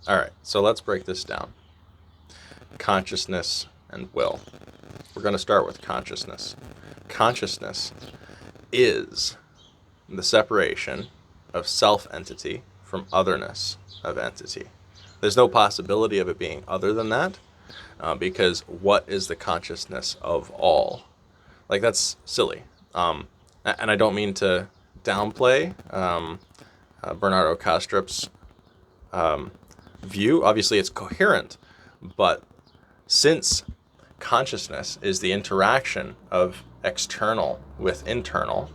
All right, so let's break this down. Consciousness and will. We're going to start with consciousness. Consciousness is the separation of self-entity from otherness of entity. There's no possibility of it being other than that, because what is the consciousness of all? Like, that's silly. And I don't mean to downplay Bernardo Kastrup's view. Obviously, it's coherent, but since consciousness is the interaction of external with internal,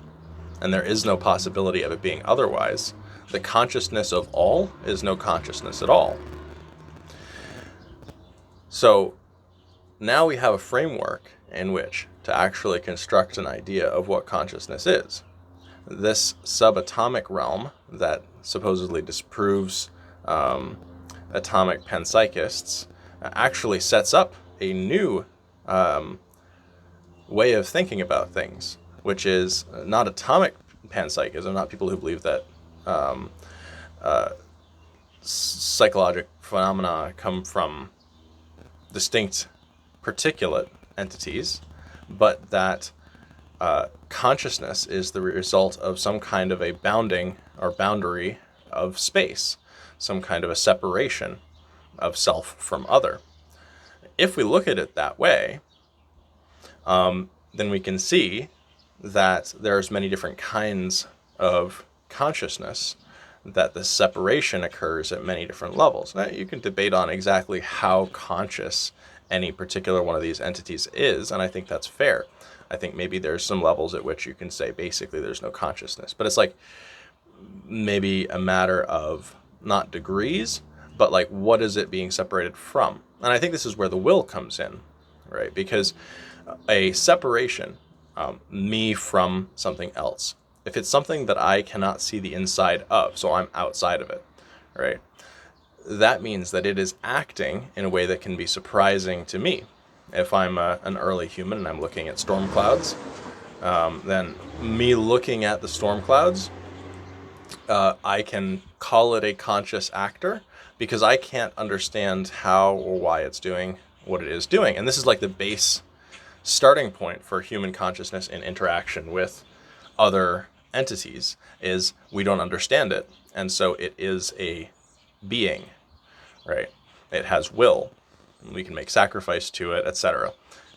and there is no possibility of it being otherwise, the consciousness of all is no consciousness at all. So now we have a framework in which to actually construct an idea of what consciousness is. This subatomic realm that supposedly disproves atomic panpsychists actually sets up a new way of thinking about things, which is not atomic panpsychism, not people who believe that psychological phenomena come from distinct particulate entities, but that consciousness is the result of some kind of a bounding or boundary of space, some kind of a separation of self from other. If we look at it that way, then we can see that there's many different kinds of consciousness, that the separation occurs at many different levels. Now, you can debate on exactly how conscious any particular one of these entities is, and I think that's fair. I think maybe there's some levels at which you can say basically there's no consciousness, but it's like maybe a matter of not degrees, but like what is it being separated from? And I think this is where the will comes in, right? Because a separation, me from something else, if it's something that I cannot see the inside of, so I'm outside of it, right? That means that it is acting in a way that can be surprising to me. If I'm an early human and I'm looking at storm clouds, then me looking at the storm clouds, I can call it a conscious actor because I can't understand how or why it's doing what it is doing. And this is like the base starting point for human consciousness in interaction with other entities, is we don't understand it. And so it is a being, right? It has will. We can make sacrifice to it, etc.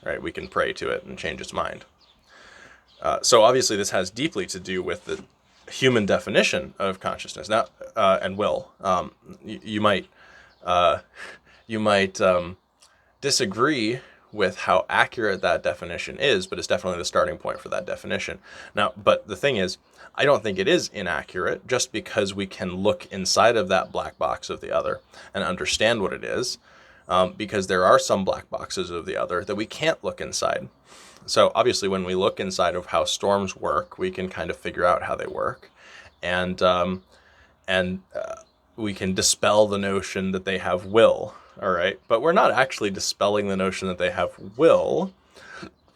Right? We can pray to it and change its mind. So obviously this has deeply to do with the human definition of consciousness now, and will. You might disagree with how accurate that definition is, but it's definitely the starting point for that definition. Now, but the thing is, I don't think it is inaccurate just because we can look inside of that black box of the other and understand what it is, because there are some black boxes of the other that we can't look inside. So obviously when we look inside of how storms work, we can kind of figure out how they work, and we can dispel the notion that they have will. All right, but we're not actually dispelling the notion that they have will.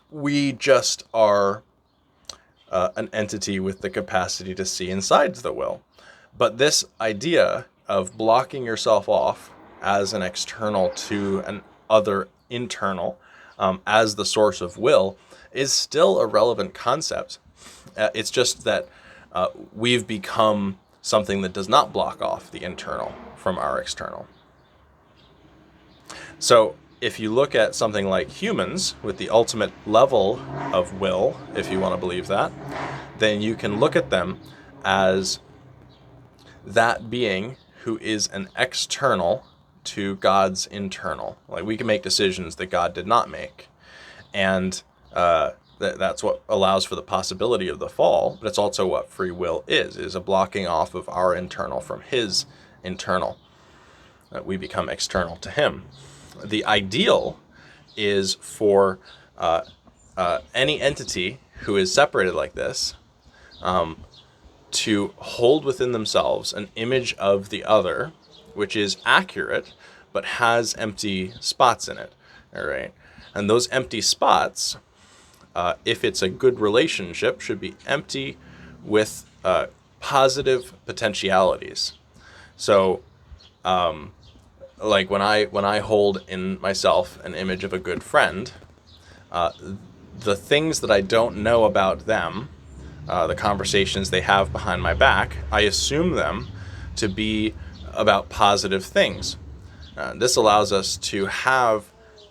We just are an entity with the capacity to see inside the will. But this idea of blocking yourself off as an external to an other internal, as the source of will, is still a relevant concept. It's just that we've become something that does not block off the internal from our external. So if you look at something like humans with the ultimate level of will, if you want to believe that, then you can look at them as that being who is an external to God's internal. Like, we can make decisions that God did not make. And that's what allows for the possibility of the fall, but it's also what free will is a blocking off of our internal from his internal. We become external to him. The ideal is for any entity who is separated like this to hold within themselves an image of the other, which is accurate, but has empty spots in it. All right. And those empty spots, if it's a good relationship, should be empty with positive potentialities. So like when I hold in myself an image of a good friend, the things that I don't know about them, the conversations they have behind my back, I assume them to be about positive things. This allows us to have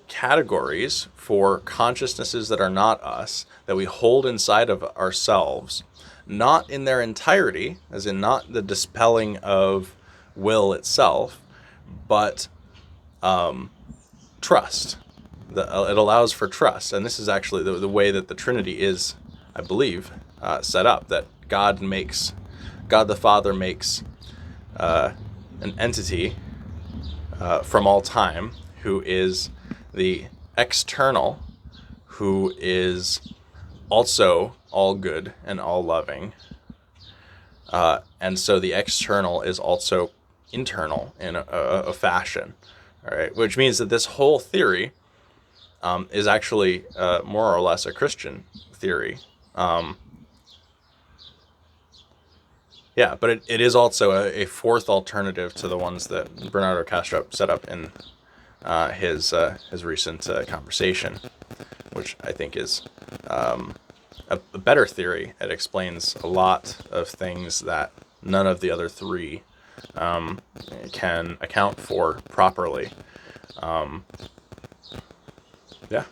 categories for consciousnesses that are not us, that we hold inside of ourselves, not in their entirety, as in not the dispelling of will itself, but trust. It allows for trust. And this is actually the way that the Trinity is, I believe, set up, that God the Father makes an entity from all time who is the external, who is also all good and all loving. And so the external is also internal in a fashion. All right, which means that this whole theory is actually more or less a Christian theory. Yeah, but it is also a fourth alternative to the ones that Bernardo Kastrup set up in his recent conversation, which I think is a better theory. It explains a lot of things that none of the other three can account for properly. Yeah.